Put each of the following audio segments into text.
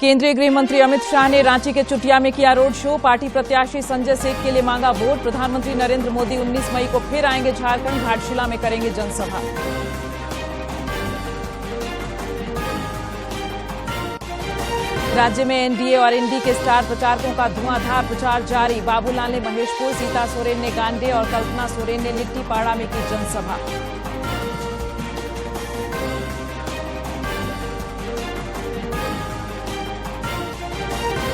केंद्रीय गृह मंत्री अमित शाह ने रांची के चुटिया में किया रोड शो। पार्टी प्रत्याशी संजय सेठ के लिए मांगा वोट। प्रधानमंत्री नरेंद्र मोदी 19 मई को फिर आएंगे झारखंड, घाटशिला में करेंगे जनसभा। राज्य में एनडीए और इंडी के स्टार प्रचारकों का धुआंधार प्रचार जारी। बाबूलाल ने महेशपुर, सीता सोरेन ने गांडे और कल्पना सोरेन ने लिट्टीपाड़ा में की जनसभा।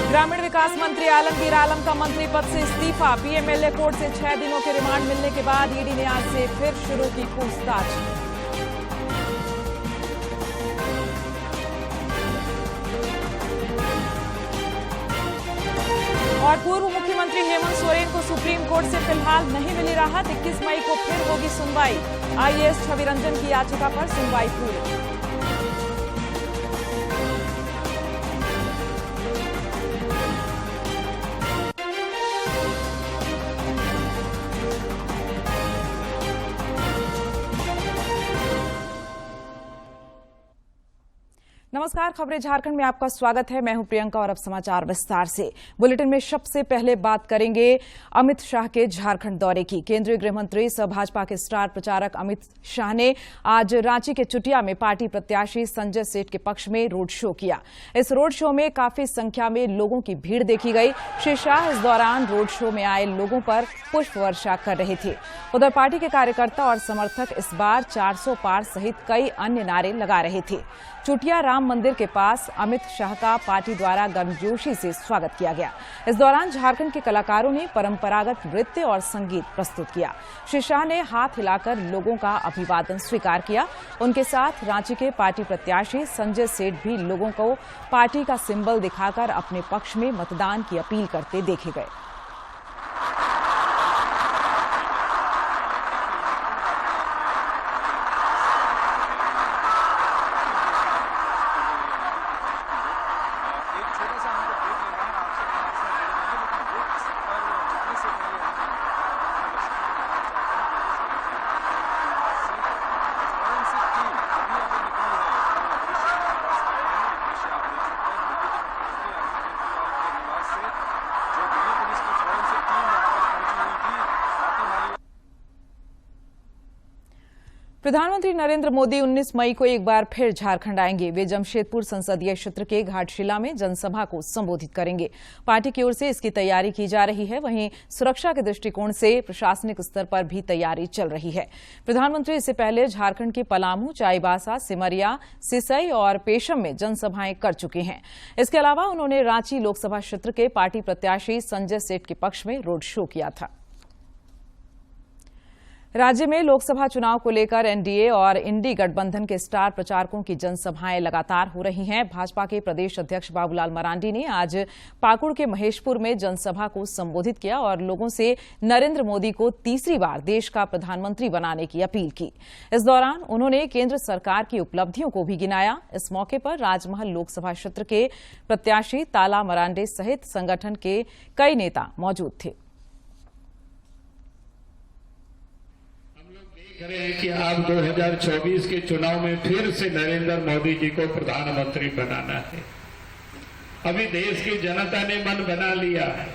ग्रामीण विकास मंत्री आलमगीर आलम का मंत्री पद से इस्तीफा। पीएमएलए कोर्ट से 6 दिनों के रिमांड मिलने के बाद ईडी ने आज से फिर शुरू की पूछताछ। और पूर्व मुख्यमंत्री हेमंत सोरेन को सुप्रीम कोर्ट से फिलहाल नहीं मिली राहत। 21 मई को फिर होगी सुनवाई। आईएएस छवि रंजन की याचिका पर सुनवाई पूरी। नमस्कार, खबरें झारखंड में आपका स्वागत है। मैं हूं प्रियंका और अब समाचार विस्तार से। बुलेटिन में सबसे पहले बात करेंगे अमित शाह के झारखंड दौरे की। केंद्रीय गृह मंत्री सह भाजपा के स्टार प्रचारक अमित शाह ने आज रांची के चुटिया में पार्टी प्रत्याशी संजय सेठ के पक्ष में रोड शो किया। इस रोड शो में काफी संख्या में लोगों की भीड़ देखी गई। श्री शाह इस दौरान रोड शो में आए लोगों पर पुष्प वर्षा कर रहे थे। उधर पार्टी के कार्यकर्ता और समर्थक इस बार 400 पार सहित कई अन्य नारे लगा रहे थे। चुटिया राम मंदिर के पास अमित शाह का पार्टी द्वारा गर्मजोशी से स्वागत किया गया। इस दौरान झारखंड के कलाकारों ने परंपरागत नृत्य और संगीत प्रस्तुत किया। श्री शाह ने हाथ हिलाकर लोगों का अभिवादन स्वीकार किया। उनके साथ रांची के पार्टी प्रत्याशी संजय सेठ भी लोगों को पार्टी का सिंबल दिखाकर अपने पक्ष में मतदान की अपील करते देखे गए। प्रधानमंत्री नरेंद्र मोदी 19 मई को एक बार फिर झारखंड आएंगे। वे जमशेदपुर संसदीय क्षेत्र के घाटशिला में जनसभा को संबोधित करेंगे। पार्टी की ओर से इसकी तैयारी की जा रही है। वहीं सुरक्षा के दृष्टिकोण से प्रशासनिक स्तर पर भी तैयारी चल रही है। प्रधानमंत्री इससे पहले झारखंड के पलामू, चाईबासा, सिमरिया, सिसई और पेशम में जनसभाएं कर चुके हैं। इसके अलावा उन्होंने रांची लोकसभा क्षेत्र के पार्टी प्रत्याशी संजय सेठ के पक्ष में रोड शो किया था। राज्य में लोकसभा चुनाव को लेकर एनडीए और इंडी गठबंधन के स्टार प्रचारकों की जनसभाएं लगातार हो रही हैं। भाजपा के प्रदेश अध्यक्ष बाबूलाल मरांडी ने आज पाकुड़ के महेशपुर में जनसभा को संबोधित किया और लोगों से नरेंद्र मोदी को तीसरी बार देश का प्रधानमंत्री बनाने की अपील की। इस दौरान उन्होंने केंद्र सरकार की उपलब्धियों को भी गिनाया। इस मौके पर राजमहल लोकसभा क्षेत्र के प्रत्याशी ताला मरांडे सहित संगठन के कई नेता मौजूद थे। करें कि आप 2024 के चुनाव में फिर से नरेंद्र मोदी जी को प्रधानमंत्री बनाना है। अभी देश की जनता ने मन बना लिया है,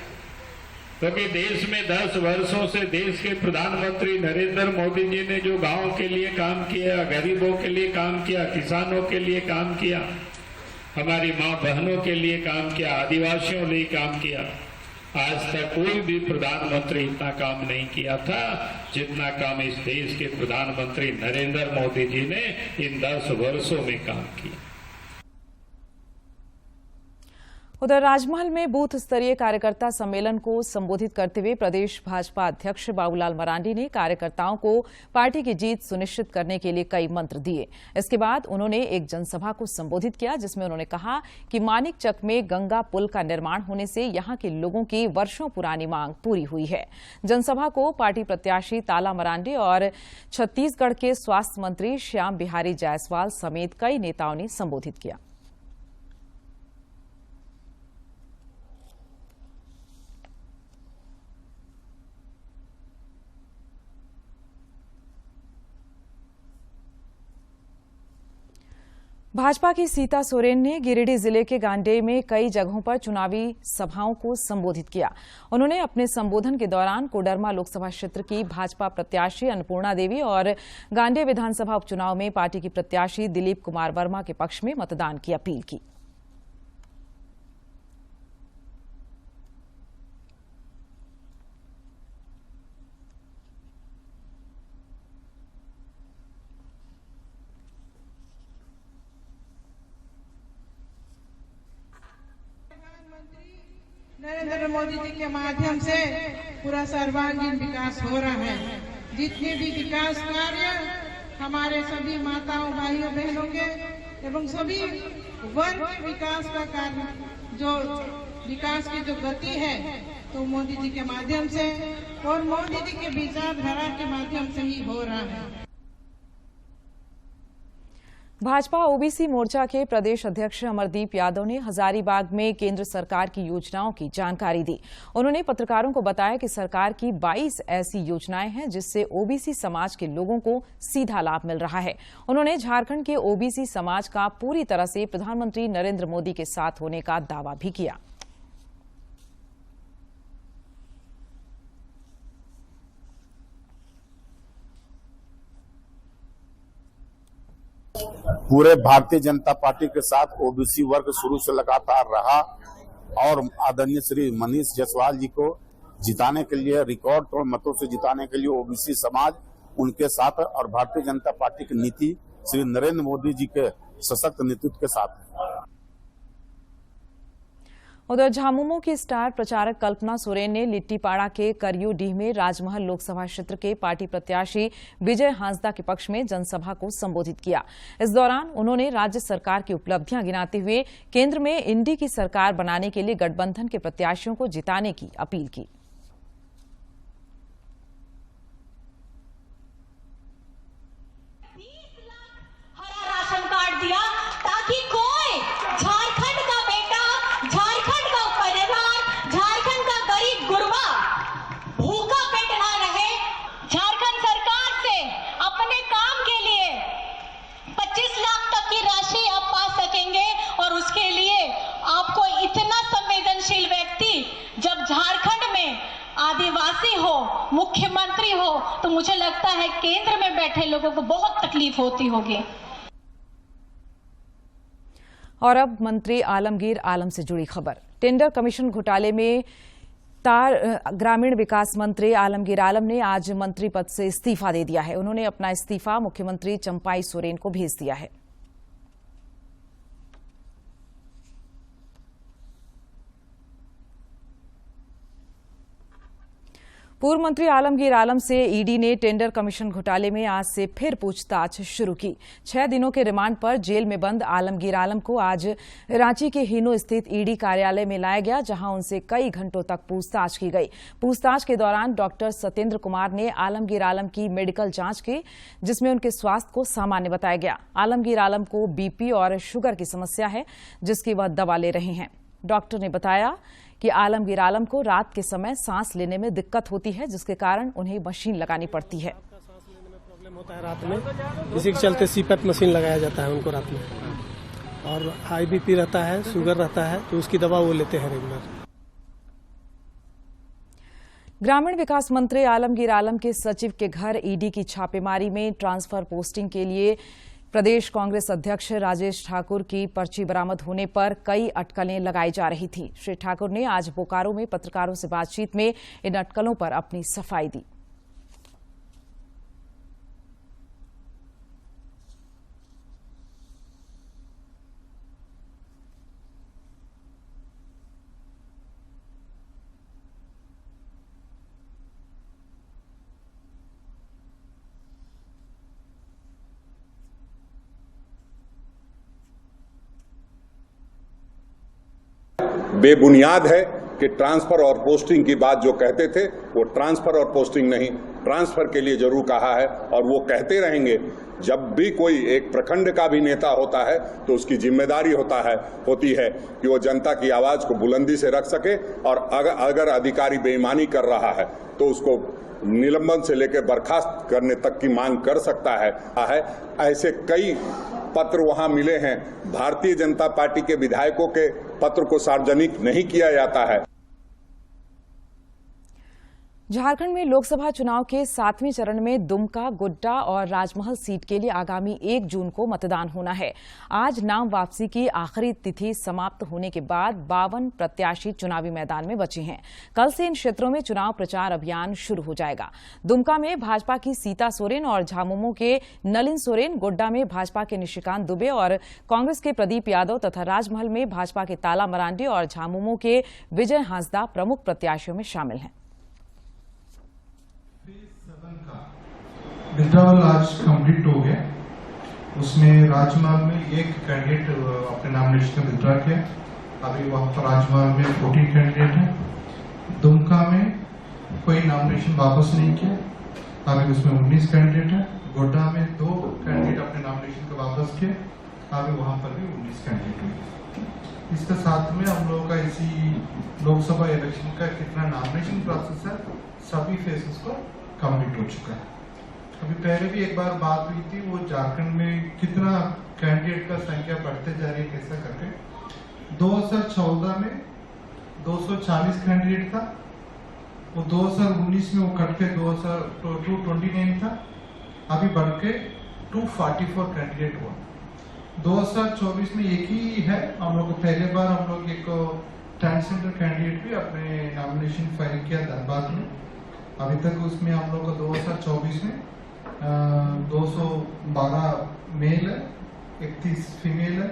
क्योंकि देश में 10 वर्षों से देश के प्रधानमंत्री नरेंद्र मोदी जी ने जो गांव के लिए काम किया, गरीबों के लिए काम किया, किसानों के लिए काम किया, हमारी मां बहनों के लिए काम किया, आदिवासियों के लिए काम किया, आज तक कोई भी प्रधानमंत्री इतना काम नहीं किया था जितना काम इस देश के प्रधानमंत्री नरेंद्र मोदी जी ने इन 10 वर्षों में काम किया। उधर राजमहल में बूथ स्तरीय कार्यकर्ता सम्मेलन को संबोधित करते हुए प्रदेश भाजपा अध्यक्ष बाबूलाल मरांडी ने कार्यकर्ताओं को पार्टी की जीत सुनिश्चित करने के लिए कई मंत्र दिए। इसके बाद उन्होंने एक जनसभा को संबोधित किया, जिसमें उन्होंने कहा कि मानिकचक में गंगा पुल का निर्माण होने से यहां के लोगों की वर्षों पुरानी मांग पूरी हुई है। जनसभा को पार्टी प्रत्याशी ताला मरांडी और छत्तीसगढ़ के स्वास्थ्य मंत्री श्याम बिहारी जायसवाल समेत कई नेताओं ने संबोधित किया। भाजपा की सीता सोरेन ने गिरिडीह जिले के गांडेय में कई जगहों पर चुनावी सभाओं को संबोधित किया। उन्होंने अपने संबोधन के दौरान कोडरमा लोकसभा क्षेत्र की भाजपा प्रत्याशी अन्नपूर्णा देवी और गांडेय विधानसभा उपचुनाव में पार्टी की प्रत्याशी दिलीप कुमार वर्मा के पक्ष में मतदान की अपील की। नरेंद्र मोदी जी के माध्यम से पूरा सर्वांगीण विकास हो रहा है। जितने भी विकास कार्य हमारे सभी माताओं भाइयों बहनों के एवं सभी वर्ग के विकास का कार्य जो विकास की जो गति है तो मोदी जी के माध्यम से और मोदी जी के विचारधारा के माध्यम से ही हो रहा है। भाजपा ओबीसी मोर्चा के प्रदेश अध्यक्ष अमरदीप यादव ने हजारीबाग में केंद्र सरकार की योजनाओं की जानकारी दी। उन्होंने पत्रकारों को बताया कि सरकार की 22 ऐसी योजनाएं हैं जिससे ओबीसी समाज के लोगों को सीधा लाभ मिल रहा है। उन्होंने झारखंड के ओबीसी समाज का पूरी तरह से प्रधानमंत्री नरेंद्र मोदी के साथ होने का दावा भी किया। पूरे भारतीय जनता पार्टी के साथ ओबीसी वर्ग शुरू से लगातार रहा और आदरणीय श्री मनीष जायसवाल जी को जिताने के लिए, रिकॉर्ड तोड़ मतों से जिताने के लिए ओबीसी समाज उनके साथ और भारतीय जनता पार्टी की नीति श्री नरेंद्र मोदी जी के सशक्त नेतृत्व के साथ है। उधर झामुमो की स्टार प्रचारक कल्पना सोरेन ने लिट्टीपाड़ा के करियूडीह में राजमहल लोकसभा क्षेत्र के पार्टी प्रत्याशी विजय हांसदा के पक्ष में जनसभा को संबोधित किया। इस दौरान उन्होंने राज्य सरकार की उपलब्धियां गिनाते हुए केंद्र में इंडी की सरकार बनाने के लिए गठबंधन के प्रत्याशियों को जिताने की अपील की। राशन कार्ड दिया ताकि कोई झारखंड का बेटा, झारखंड का परिवार, झारखंड का गरीब गुरबा भूखा पेट ना रहे। झारखंड सरकार से अपने काम के लिए 25 लाख तक की राशि आप पा सकेंगे और उसके लिए आपको इतना संवेदनशील व्यक्ति जब झारखंड में आदिवासी हो, मुख्यमंत्री हो, तो मुझे लगता है केंद्र में बैठे लोगों को बहुत तकलीफ होती होगी। और अब मंत्री आलमगीर आलम से जुड़ी खबर। टेंडर कमीशन घोटाले में ग्रामीण विकास मंत्री आलमगीर आलम ने आज मंत्री पद से इस्तीफा दे दिया है। उन्होंने अपना इस्तीफा मुख्यमंत्री चंपाई सोरेन को भेज दिया है। पूर्व मंत्री आलमगीर आलम से ईडी ने टेंडर कमीशन घोटाले में आज से फिर पूछताछ शुरू की। 6 दिनों के रिमांड पर जेल में बंद आलमगीर आलम को आज रांची के हिनो स्थित ईडी कार्यालय में लाया गया, जहां उनसे कई घंटों तक पूछताछ की गई। पूछताछ के दौरान डॉक्टर सत्येंद्र कुमार ने आलमगीर आलम की मेडिकल जांच की, जिसमें उनके स्वास्थ्य को सामान्य बताया गया। आलमगीर आलम को बीपी और शुगर की समस्या है, जिसकी वह दवा ले रहे हैं। डॉक्टर ने बताया कि आलमगीर आलम को रात के समय सांस लेने में दिक्कत होती है, जिसके कारण उन्हें मशीन लगानी पड़ती है। सांस लेने में प्रॉब्लम होता है रात में, इसी के चलते सीपैप मशीन लगाया जाता है उनको रात में। और हाई बीपी रहता है, शुगर रहता है, तो उसकी दवा वो लेते हैं रेगुलर। ग्रामीण विकास मंत्री आलमगीर आलम के सचिव के घर ईडी की छापेमारी में ट्रांसफर पोस्टिंग के लिए प्रदेश कांग्रेस अध्यक्ष राजेश ठाकुर की पर्ची बरामद होने पर कई अटकलें लगाई जा रही थी। श्री ठाकुर ने आज बोकारो में पत्रकारों से बातचीत में इन अटकलों पर अपनी सफाई दी। बेबुनियाद है कि ट्रांसफर और पोस्टिंग की बात जो कहते थे वो ट्रांसफर और पोस्टिंग नहीं, ट्रांसफर के लिए जरूर कहा है और वो कहते रहेंगे। जब भी कोई एक प्रखंड का भी नेता होता है तो उसकी जिम्मेदारी होती है कि वो जनता की आवाज को बुलंदी से रख सके, और अगर अधिकारी बेईमानी कर रहा है तो उसको निलंबन से लेकर बर्खास्त करने तक की मांग कर सकता है। ऐसे कई पत्र वहां मिले हैं, भारतीय जनता पार्टी के विधायकों के पत्र को सार्वजनिक नहीं किया जाता है। झारखंड में लोकसभा चुनाव के 7वें चरण में दुमका, गोड्डा और राजमहल सीट के लिए आगामी 1 जून को मतदान होना है। आज नाम वापसी की आखिरी तिथि समाप्त होने के बाद 52 प्रत्याशी चुनावी मैदान में बचे हैं। कल से इन क्षेत्रों में चुनाव प्रचार अभियान शुरू हो जाएगा। दुमका में भाजपा की सीता सोरेन और झामुमो के नलिन सोरेन, गोड्डा में भाजपा के निशिकांत दुबे और कांग्रेस के प्रदीप यादव तथा राजमहल में भाजपा के ताला मरांडी और झामुमो के विजय हांसदा प्रमुख प्रत्याशियों में शामिल हैं। विड्रॉल आज कंप्लीट हो गया। उसमें राजमहल में एक कैंडिडेट अपने नॉमिनेशन का विड्रॉ किया। अभी वहां पर राजमहल में 14 कैंडिडेट हैं। दुमका में कोई नॉमिनेशन वापस नहीं किया। अभी उसमें 19 कैंडिडेट है। गोड्डा में 2 कैंडिडेट अपने नॉमिनेशन का वापस किए। अभी वहां पर भी 19 कैंडिडेट हुए। इसके साथ में हम लोगों का इसी लोकसभा इलेक्शन का कितना नॉमिनेशन प्रोसेस है, सभी फेजेस को कंप्लीट हो चुका है। अभी पहले भी एक बार बात हुई थी, वो झारखंड में कितना कैंडिडेट का संख्या बढ़ते जा रही है कैसा करके। 2014 में 240 कैंडिडेट था, वो 2019 में वो कट के 229 था, अभी बढ़ के 244 कैंडिडेट हुआ। 2024 में एक ही है। हम लोग को पहले बार हम लोग एक ट्रांसजेंडर कैंडिडेट भी अपने नॉमिनेशन फाइल किया धनबाद में। अभी तक उसमें हम लोग को 2024 में 212 मेल है, 31 फीमेल है,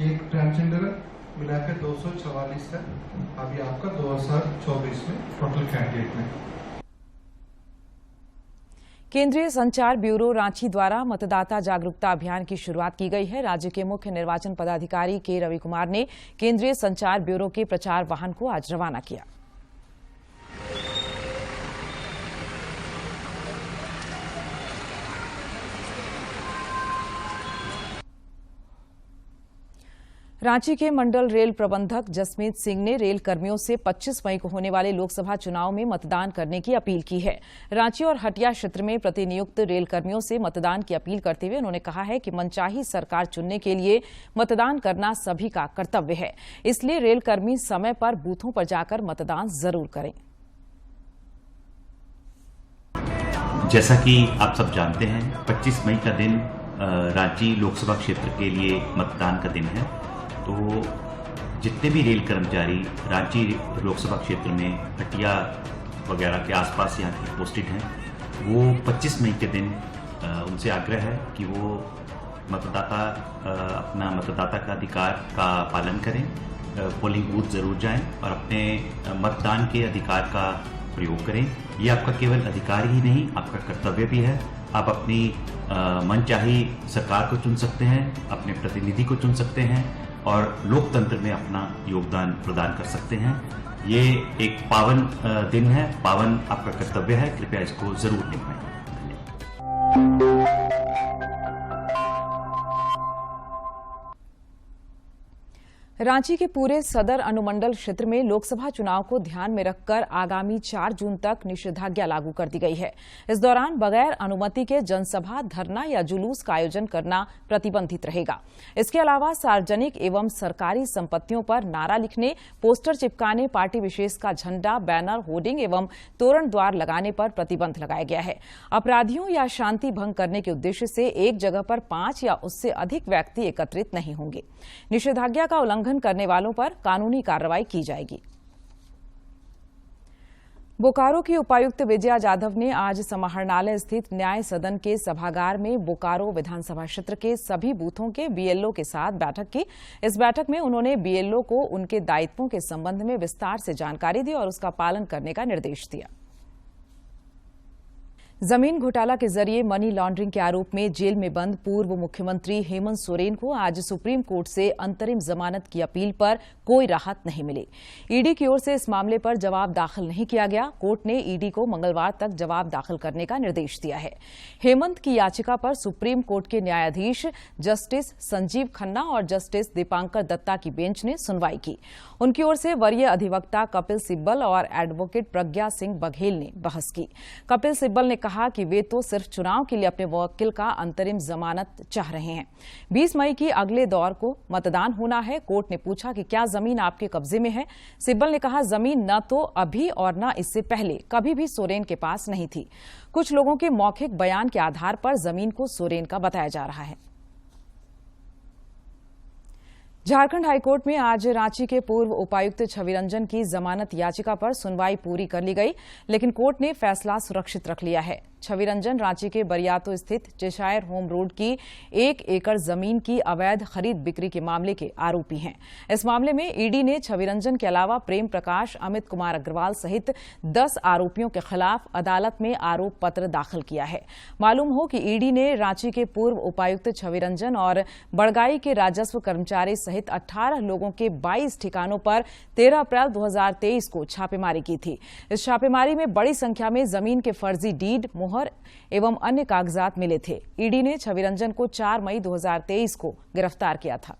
1 ट्रांसजेंडर है, मिलाकर 244 है। अभी आपका 2024 में टोटल कैंडिडेट में। केंद्रीय संचार ब्यूरो रांची द्वारा मतदाता जागरूकता अभियान की शुरुआत की गई है। राज्य के मुख्य निर्वाचन पदाधिकारी के रवि कुमार ने केंद्रीय संचार ब्यूरो के प्रचार वाहन को आज रवाना किया। रांची के मंडल रेल प्रबंधक जसमीत सिंह ने रेल कर्मियों से 25 मई को होने वाले लोकसभा चुनाव में मतदान करने की अपील की है। रांची और हटिया क्षेत्र में प्रतिनियुक्त रेल कर्मियों से मतदान की अपील करते हुए उन्होंने कहा है कि मनचाही सरकार चुनने के लिए मतदान करना सभी का कर्तव्य है, इसलिए रेल कर्मी समय पर बूथों पर जाकर मतदान जरूर करें। जैसा कि आप सब जानते हैं, 25 मई का दिन रांची लोकसभा क्षेत्र के लिए मतदान का दिन है। तो जितने भी रेल कर्मचारी रांची लोकसभा क्षेत्र में हटिया वगैरह के आसपास यहाँ के पोस्टेड हैं, वो 25 मई के दिन उनसे आग्रह है कि वो अपना मतदाता का अधिकार का पालन करें, पोलिंग बूथ जरूर जाएं और अपने मतदान के अधिकार का प्रयोग करें। ये आपका केवल अधिकार ही नहीं, आपका कर्तव्य भी है। आप अपनी मनचाही सरकार को चुन सकते हैं, अपने प्रतिनिधि को चुन सकते हैं और लोकतंत्र में अपना योगदान प्रदान कर सकते हैं। ये एक पावन दिन है, पावन आपका कर्तव्य है, कृपया इसको जरूर निभाएं। रांची के पूरे सदर अनुमंडल क्षेत्र में लोकसभा चुनाव को ध्यान में रखकर आगामी 4 जून तक निषेधाज्ञा लागू कर दी गई है। इस दौरान बगैर अनुमति के जनसभा, धरना या जुलूस का आयोजन करना प्रतिबंधित रहेगा। इसके अलावा सार्वजनिक एवं सरकारी संपत्तियों पर नारा लिखने, पोस्टर चिपकाने, पार्टी विशेष का झंडा, बैनर, होर्डिंग एवं तोरण द्वार लगाने पर प्रतिबंध लगाया गया है। अपराधियों या शांति भंग करने के उद्देश्य से एक जगह पर 5 या उससे अधिक व्यक्ति एकत्रित नहीं होंगे। निषेधाज्ञा का उल्लंघन करने वालों पर कानूनी कार्रवाई की जाएगी। बोकारो की उपायुक्त विजया जाधव ने आज समाहरणालय स्थित न्याय सदन के सभागार में बोकारो विधानसभा क्षेत्र के सभी बूथों के बीएलओ के साथ बैठक की। इस बैठक में उन्होंने बीएलओ को उनके दायित्वों के संबंध में विस्तार से जानकारी दी और उसका पालन करने का निर्देश दिया। जमीन घोटाला के जरिए मनी लॉन्ड्रिंग के आरोप में जेल में बंद पूर्व मुख्यमंत्री हेमंत सोरेन को आज सुप्रीम कोर्ट से अंतरिम जमानत की अपील पर कोई राहत नहीं मिली। ईडी की ओर से इस मामले पर जवाब दाखिल नहीं किया गया। कोर्ट ने ईडी को मंगलवार तक जवाब दाखिल करने का निर्देश दिया है। हेमंत की याचिका पर सुप्रीम कोर्ट के न्यायाधीश जस्टिस संजीव खन्ना और जस्टिस दीपांकर दत्ता की बेंच ने सुनवाई की। उनकी ओर से वरीय अधिवक्ता कपिल सिब्बल और एडवोकेट प्रज्ञा सिंह बघेल ने बहस की। कपिल सिब्बल ने कहा कि वे तो सिर्फ चुनाव के लिए अपने वकील का अंतरिम जमानत चाह रहे हैं। 20 मई की अगले दौर को मतदान होना है। कोर्ट ने पूछा कि क्या जमीन आपके कब्जे में है। सिब्बल ने कहा, जमीन न तो अभी और न इससे पहले कभी भी सोरेन के पास नहीं थी। कुछ लोगों के मौखिक बयान के आधार पर जमीन को सोरेन का बताया जा रहा है। झारखंड हाईकोर्ट में आज रांची के पूर्व उपायुक्त छविरंजन की जमानत याचिका पर सुनवाई पूरी कर ली गई, लेकिन कोर्ट ने फैसला सुरक्षित रख लिया है। छविरंजन रांची के बरियातो स्थित चेशायर होम रोड की 1 एकड़ जमीन की अवैध खरीद बिक्री के मामले के आरोपी हैं। इस मामले में ईडी ने छविरंजन के अलावा प्रेम प्रकाश, अमित कुमार अग्रवाल सहित 10 आरोपियों के खिलाफ अदालत में आरोप पत्र दाखिल किया है। मालूम हो कि ईडी ने रांची के पूर्व उपायुक्त छविरंजन और बड़गाई के राजस्व कर्मचारी सहित 18 लोगों के 22 ठिकानों पर 13 अप्रैल 2023 को छापेमारी की थी। इस छापेमारी में बड़ी संख्या में जमीन के फर्जी डीड, मोहर एवं अन्य कागजात मिले थे। ईडी ने छविरंजन को 4 मई 2023 को गिरफ्तार किया था।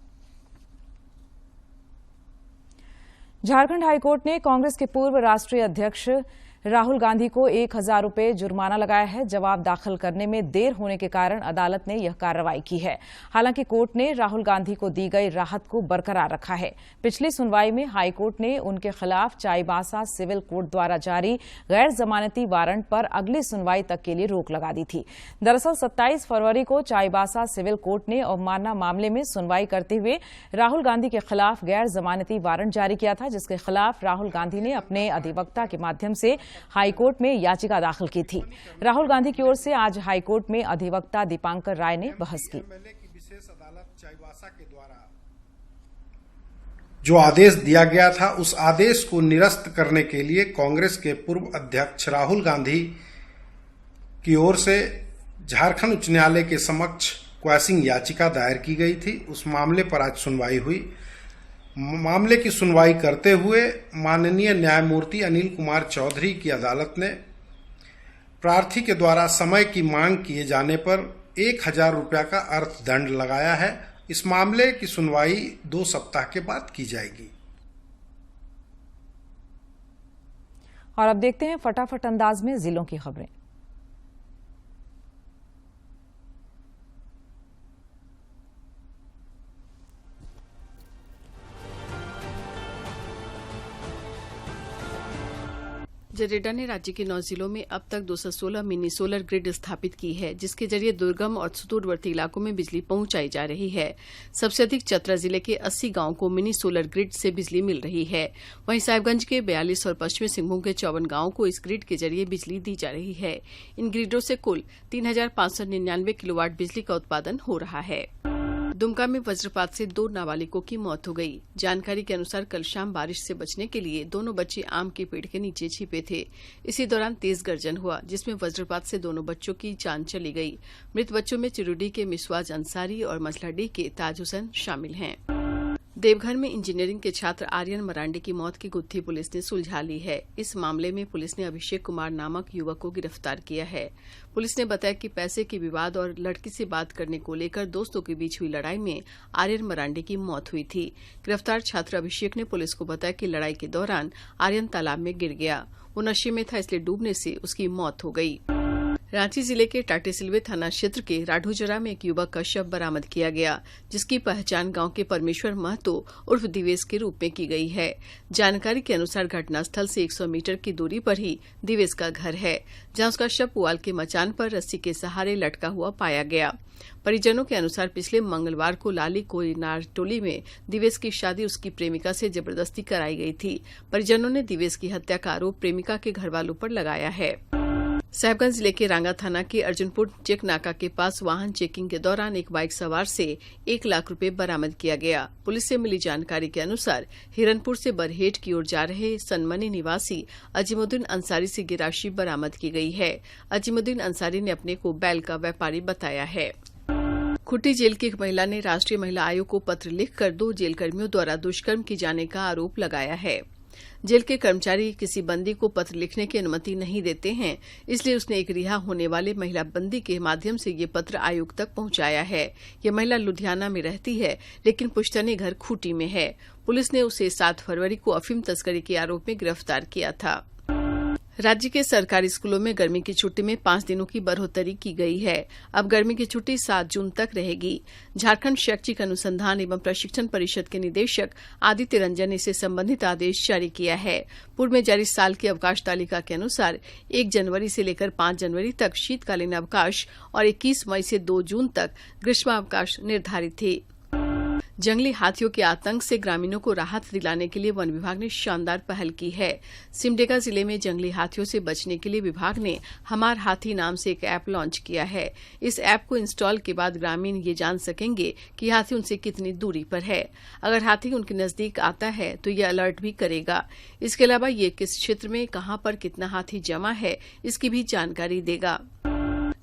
झारखंड हाईकोर्ट ने कांग्रेस के पूर्व राष्ट्रीय अध्यक्ष राहुल गांधी को 1000 रुपये जुर्माना लगाया है। जवाब दाखिल करने में देर होने के कारण अदालत ने यह कार्रवाई की है। हालांकि कोर्ट ने राहुल गांधी को दी गई राहत को बरकरार रखा है। पिछली सुनवाई में हाईकोर्ट ने उनके खिलाफ चाईबासा सिविल कोर्ट द्वारा जारी गैर जमानती वारंट पर अगली सुनवाई तक के लिए रोक लगा दी थी। दरअसल 27 फरवरी को चाईबासा सिविल कोर्ट ने अवमानना मामले में सुनवाई करते हुए राहुल गांधी के खिलाफ गैर जमानती वारंट जारी किया था, जिसके खिलाफ राहुल गांधी ने अपने अधिवक्ता के माध्यम से हाईकोर्ट में याचिका दाखिल की थी। राहुल गांधी की ओर से आज हाईकोर्ट में अधिवक्ता दीपांकर राय ने बहस की। विशेष अदालत चाईबासा के द्वारा जो आदेश दिया गया था, उस आदेश को निरस्त करने के लिए कांग्रेस के पूर्व अध्यक्ष राहुल गांधी की ओर से झारखंड उच्च न्यायालय के समक्ष क्वैशिंग याचिका दायर की गई थी। उस मामले पर आज सुनवाई हुई। मामले की सुनवाई करते हुए माननीय न्यायमूर्ति अनिल कुमार चौधरी की अदालत ने प्रार्थी के द्वारा समय की मांग किए जाने पर 1000 रुपया का अर्थदंड लगाया है। इस मामले की सुनवाई 2 सप्ताह के बाद की जाएगी। और अब देखते हैं फटाफट अंदाज में जिलों की खबरें। जडेजा ने राज्य के 9 जिलों में अब तक 216 मिनी सोलर ग्रिड स्थापित की है, जिसके जरिए दुर्गम और सुदूरवर्ती इलाकों में बिजली पहुंचाई जा रही है। सबसे अधिक चतरा जिले के 80 गांवों को मिनी सोलर ग्रिड से बिजली मिल रही है। वहीं साहिबगंज के 42 और पश्चिमी सिंहभूम के 54 गांवों को इस ग्रिड के जरिए बिजली दी जा रही है। इन ग्रिडों से कुल 3599 किलोवाट बिजली का उत्पादन हो रहा है। दुमका में वज्रपात से 2 नाबालिगों की मौत हो गई। जानकारी के अनुसार कल शाम बारिश से बचने के लिए दोनों बच्चे आम के पेड़ के नीचे छिपे थे। इसी दौरान तेज गर्जन हुआ, जिसमें वज्रपात से दोनों बच्चों की जान चली गई। मृत बच्चों में चिरुडी के मिसवाज अंसारी और मझलाडीह के ताज हुसैन शामिल हैं। देवघर में इंजीनियरिंग के छात्र आर्यन मरांडी की मौत की गुत्थी पुलिस ने सुलझा ली है। इस मामले में पुलिस ने अभिषेक कुमार नामक युवक को गिरफ्तार किया है। पुलिस ने बताया कि पैसे के विवाद और लड़की से बात करने को लेकर दोस्तों के बीच हुई लड़ाई में आर्यन मरांडी की मौत हुई थी। गिरफ्तार छात्र अभिषेक ने पुलिस को बताया कि लड़ाई के दौरान आर्यन तालाब में गिर गया। वो नशे में था, इसलिए डूबने से उसकी मौत हो गई। रांची जिले के टाटीसिलवे थाना क्षेत्र के राढूजरा में एक युवक का शव बरामद किया गया, जिसकी पहचान गांव के परमेश्वर महतो उर्फ दिवेश के रूप में की गई है। जानकारी के अनुसार घटनास्थल से 100 मीटर की दूरी पर ही दिवेश का घर है, जहां उसका शव पुआल के मचान पर रस्सी के सहारे लटका हुआ पाया गया। परिजनों के अनुसार पिछले मंगलवार को लाली कोयनार टोली में दिवेश की शादी उसकी प्रेमिका से जबरदस्ती कराई गई थी। परिजनों ने दिवेश की हत्या का आरोप प्रेमिका के घरवालों पर लगाया है। साहिबगंज जिले के रांगा थाना के अर्जुनपुर चेक नाका के पास वाहन चेकिंग के दौरान एक बाइक सवार से 1 लाख रुपए बरामद किया गया। पुलिस से मिली जानकारी के अनुसार हिरनपुर से बरहेट की ओर जा रहे सनमनी निवासी अजीमुद्दीन अंसारी से ये राशि बरामद की गई है। अजीमुद्दीन अंसारी ने अपने को बैल का व्यापारी बताया है। खुट्टी जेल की एक महिला ने राष्ट्रीय महिला आयोग को पत्र लिखकर 2 जेलकर्मियों द्वारा दुष्कर्म किए जाने का आरोप लगाया है। जेल के कर्मचारी किसी बंदी को पत्र लिखने की अनुमति नहीं देते हैं, इसलिए उसने एक रिहा होने वाले महिला बंदी के माध्यम से ये पत्र आयोग तक पहुंचाया है। यह महिला लुधियाना में रहती है, लेकिन पुश्तैनी घर खूंटी में है। पुलिस ने उसे 7 फरवरी को अफीम तस्करी के आरोप में गिरफ्तार किया था। राज्य के सरकारी स्कूलों में गर्मी की छुट्टी में 5 दिनों की बढ़ोतरी की गई है। अब गर्मी की छुट्टी 7 जून तक रहेगी। झारखंड शैक्षिक अनुसंधान एवं प्रशिक्षण परिषद के निदेशक आदित्य रंजन ने इससे संबंधित आदेश जारी किया है। पूर्व में जारी साल की अवकाश तालिका के अनुसार 1 जनवरी से लेकर 5 जनवरी तक शीतकालीन अवकाश और 21 मई से 2 जून तक ग्रीष्मावकाश निर्धारित थी। जंगली हाथियों के आतंक से ग्रामीणों को राहत दिलाने के लिए वन विभाग ने शानदार पहल की है। सिमडेगा जिले में जंगली हाथियों से बचने के लिए विभाग ने हमार हाथी नाम से एक ऐप लॉन्च किया है। इस ऐप को इंस्टॉल के बाद ग्रामीण ये जान सकेंगे कि हाथी उनसे कितनी दूरी पर है। अगर हाथी उनके नजदीक आता है तो ये अलर्ट भी करेगा। इसके अलावा ये किस क्षेत्र में कहां पर कितना हाथी जमा है इसकी भी जानकारी देगा।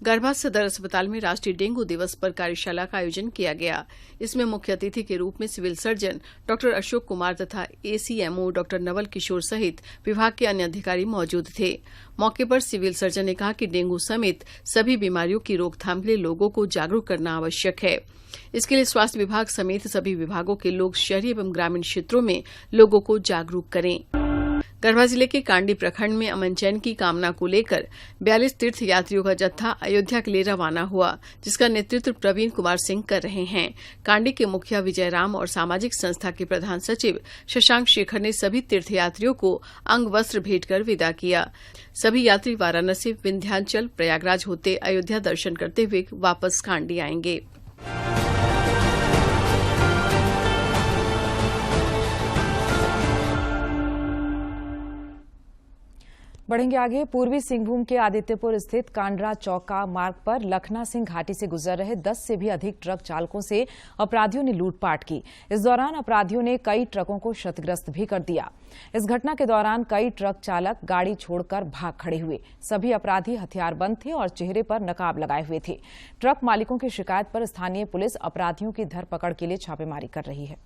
गढ़वा सदर अस्पताल में राष्ट्रीय डेंगू दिवस पर कार्यशाला का आयोजन किया गया। इसमें मुख्य अतिथि के रूप में civil surgeon doctor Ashok Kumar तथा एसीएमओ डॉक्टर नवल किशोर सहित विभाग के अन्य अधिकारी मौजूद थे। मौके पर सिविल सर्जन ने कहा कि डेंगू समेत सभी बीमारियों की रोकथाम के लिए लोगों को जागरूक करना आवश्यक है। इसके लिए स्वास्थ्य विभाग समेत सभी विभागों के लोग शहरी एवं ग्रामीण क्षेत्रों में लोगों को जागरूक करें। गढ़वा जिले के कांडी प्रखंड में अमन चैन की कामना को लेकर 42 तीर्थ यात्रियों का जत्था अयोध्या के लिए रवाना हुआ, जिसका नेतृत्व प्रवीण कुमार सिंह कर रहे हैं। कांडी के मुखिया विजय राम और सामाजिक संस्था के प्रधान सचिव शशांक शेखर ने सभी तीर्थयात्रियों को अंग वस्त्र भेंट कर विदा किया। सभी यात्री वाराणसी, विंध्याचल, प्रयागराज होते अयोध्या दर्शन करते हुए वापस कांडी आएंगे। बढ़ेंगे आगे। पूर्वी सिंहभूम के आदित्यपुर स्थित कांड्रा चौका मार्ग पर लखना सिंह घाटी से गुजर रहे 10 से भी अधिक ट्रक चालकों से अपराधियों ने लूटपाट की। इस दौरान अपराधियों ने कई ट्रकों को क्षतिग्रस्त भी कर दिया। इस घटना के दौरान कई ट्रक चालक गाड़ी छोड़कर भाग खड़े हुए। सभी अपराधी हथियारबंद थे और चेहरे पर नकाब लगाए हुए थे। ट्रक मालिकों की शिकायत पर स्थानीय पुलिस अपराधियों की धरपकड़ के लिए छापेमारी कर रही है।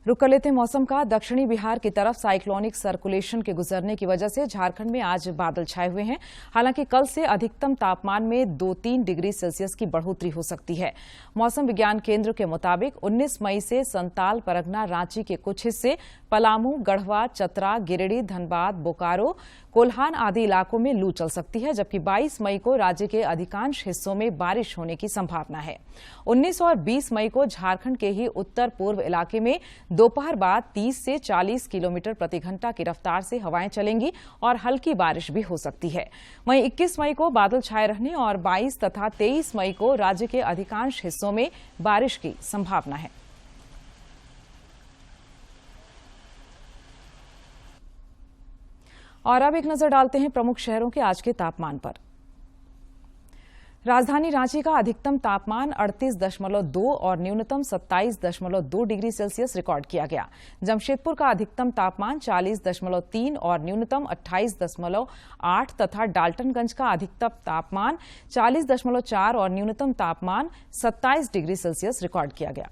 रुक कर लेते मौसम का। दक्षिणी बिहार की तरफ साइक्लोनिक सर्कुलेशन के गुजरने की वजह से झारखंड में आज बादल छाए हुए हैं। हालांकि कल से अधिकतम तापमान में 2-3 डिग्री सेल्सियस की बढ़ोतरी हो सकती है। मौसम विज्ञान केंद्र के मुताबिक 19 मई से संताल, परगना, रांची के कुछ हिस्से, पलामू, गढ़वा, चतरा, गिरिडीह, धनबाद, बोकारो, कोल्हान आदि इलाकों में लू चल सकती है, जबकि 22 मई को राज्य के अधिकांश हिस्सों में बारिश होने की संभावना है। 19 और 20 मई को झारखंड के ही उत्तर पूर्व इलाके में दोपहर बाद 30 से 40 किलोमीटर प्रति घंटा की रफ्तार से हवाएं चलेंगी और हल्की बारिश भी हो सकती है। वहीं 21 मई को बादल छाए रहने और 22 तथा 23 मई को राज्य के अधिकांश हिस्सों में बारिश की संभावना है। और अब एक नजर डालते हैं प्रमुख शहरों के आज के तापमान पर। राजधानी रांची का अधिकतम तापमान 38.2 और न्यूनतम 27.2 डिग्री सेल्सियस रिकॉर्ड किया गया। जमशेदपुर का अधिकतम तापमान 40.3 और न्यूनतम 28.8 तथा डाल्टनगंज का अधिकतम तापमान 40.4 और न्यूनतम तापमान 27 डिग्री सेल्सियस रिकॉर्ड किया गया।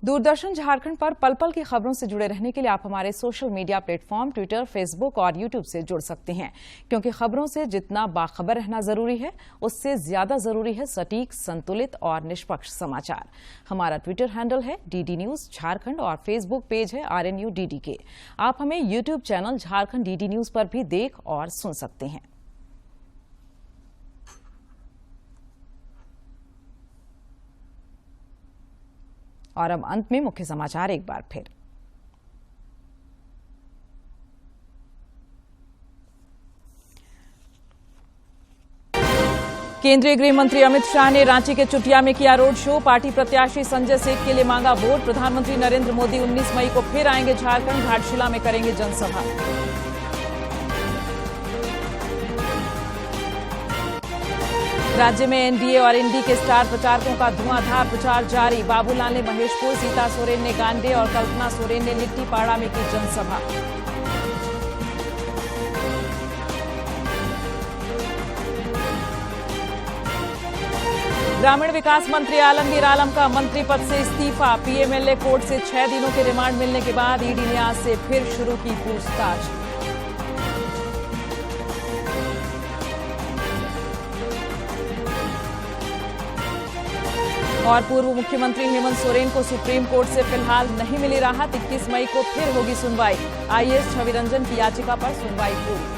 दूरदर्शन झारखंड पर पल पल की खबरों से जुड़े रहने के लिए आप हमारे social media platform Twitter, Facebook और यूट्यूब से जुड़ सकते हैं, क्योंकि खबरों से जितना बाखबर रहना जरूरी है, उससे ज्यादा जरूरी है सटीक, संतुलित और निष्पक्ष समाचार। हमारा ट्विटर हैंडल है DD न्यूज झारखंड और फेसबुक पेज है RNU DDK। आप हमें YouTube channel Jharkhand DD news पर भी देख और सुन सकते हैं। और अब अंत में मुख्य समाचार एक बार फिर। केंद्रीय गृह मंत्री अमित शाह ने रांची के चुटिया में किया रोड शो। पार्टी प्रत्याशी संजय सेठ के लिए मांगा वोट। प्रधानमंत्री नरेंद्र मोदी 19 मई को फिर आएंगे झारखंड, घाटशिला में करेंगे जनसभा। राज्य में एनडीए और इंडी के स्टार प्रचारकों का धुआंधार प्रचार जारी। बाबूलाल ने महेशपुर, सीता सोरेन ने गांडे और कल्पना सोरेन ने लिट्टीपाड़ा में की जनसभा। ग्रामीण विकास मंत्री आलमगीर आलम का मंत्री पद से इस्तीफा। पीएमएलए कोर्ट से 6 दिनों के रिमांड मिलने के बाद ईडी ने आज से फिर शुरू की पूछताछ। और पूर्व मुख्यमंत्री हेमंत सोरेन को सुप्रीम कोर्ट से फिलहाल नहीं मिली राहत। 21 मई को फिर होगी सुनवाई। आईएएस छवि रंजन की याचिका पर सुनवाई पूरी।